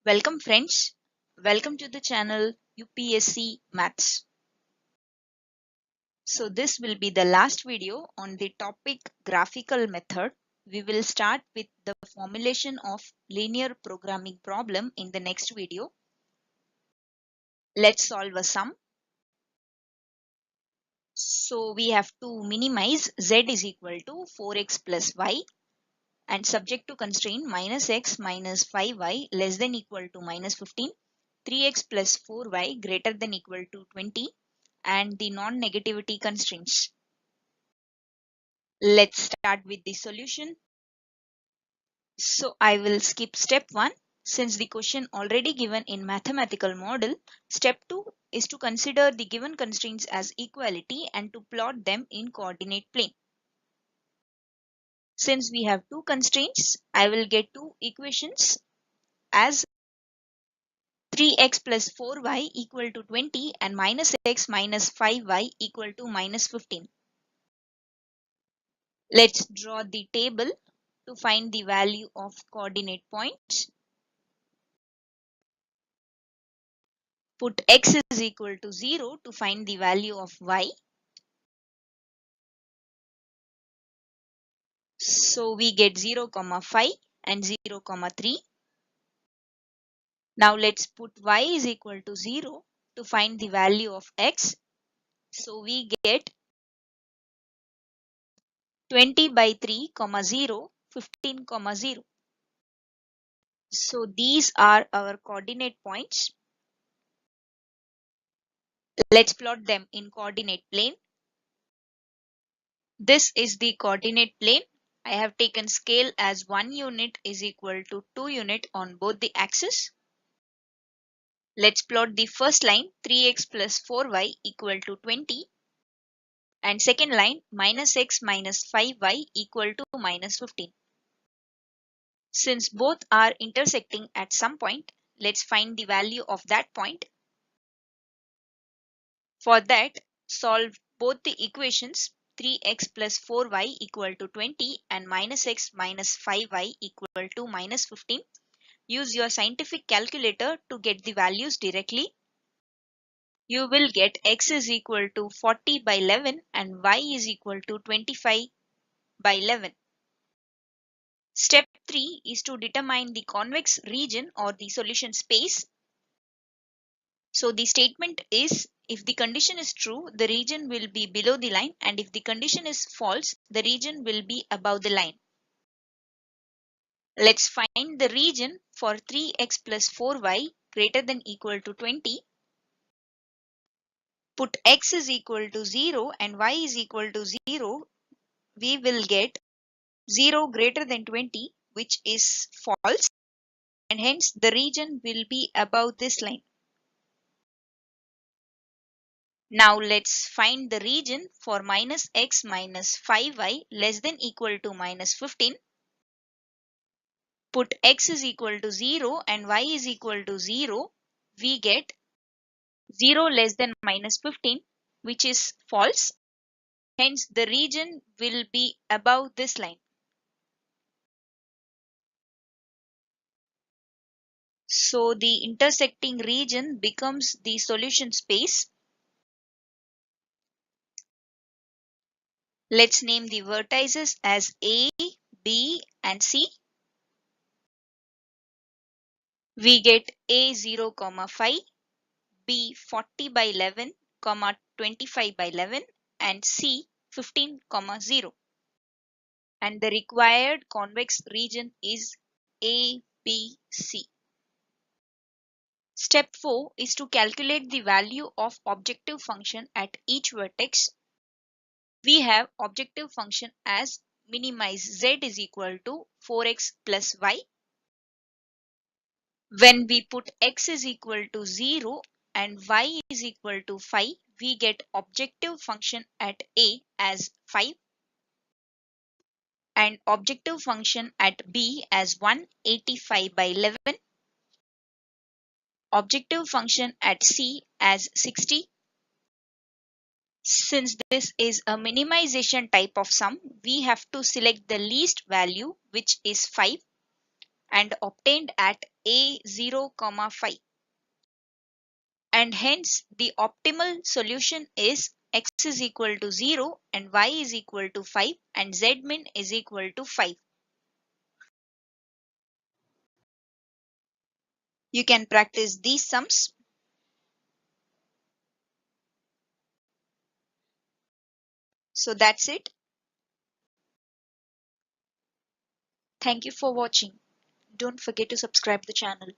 Welcome friends, welcome to the channel UPSC Maths. So this will be the last video on the topic graphical method. We will start with the formulation of linear programming problem in the next video. Let's solve a sum. So we have to minimize z is equal to 4x plus y and subject to constraint minus x minus 5y less than equal to minus 15, 3x plus 4y greater than equal to 20 and the non-negativity constraints. Let's start with the solution. So I will skip step 1 since the question already given in mathematical model. Step 2 is to consider the given constraints as equality and to plot them in coordinate plane. Since we have two constraints, I will get two equations as 3x plus 4y equal to 20 and minus x minus 5y equal to minus 15. Let's draw the table to find the value of coordinate points. Put x is equal to 0 to find the value of y. So we get 0, 5 and 0, 3. Now let's put y is equal to 0 to find the value of x. So we get 20 by 3, 0, 15, 0. So these are our coordinate points. Let's plot them in coordinate plane. This is the coordinate plane. I have taken scale as 1 unit is equal to 2 unit on both the axes. Let's plot the first line 3x plus 4y equal to 20 and second line minus x minus 5y equal to minus 15. Since both are intersecting at some point, let's find the value of that point. For that, solve both the equations 3x plus 4y equal to 20 and minus x minus 5y equal to minus 15. Use your scientific calculator to get the values directly. You will get x is equal to 40 by 11 and y is equal to 25 by 11. Step 3 is to determine the convex region or the solution space. So the statement is, if the condition is true, the region will be below the line, and if the condition is false, the region will be above the line. Let's find the region for 3x plus 4y greater than equal to 20. Put x is equal to 0 and y is equal to 0. We will get 0 greater than 20, which is false, and hence the region will be above this line. Now let's find the region for minus x minus 5y less than equal to minus 15. Put x is equal to 0 and y is equal to 0. We get 0 less than minus 15, which is false. Hence the region will be above this line. So the intersecting region becomes the solution space. Let's name the vertices as A, B and C. We get A 0, 5, B 40 by 11, 25 by 11 and C 15, 0. And the required convex region is A, B, C. Step 4 is to calculate the value of objective function at each vertex. We have objective function as minimize z is equal to 4x plus y. When we put x is equal to 0 and y is equal to 5, we get objective function at A as 5 and objective function at B as 185 by 11, objective function at C as 60. Since this is a minimization type of sum, we have to select the least value, which is 5, and obtained at a 0, 5. And hence the optimal solution is x is equal to 0 and y is equal to 5 and z min is equal to 5. You can practice these sums. So that's it. Thank you for watching. Don't forget to subscribe the channel.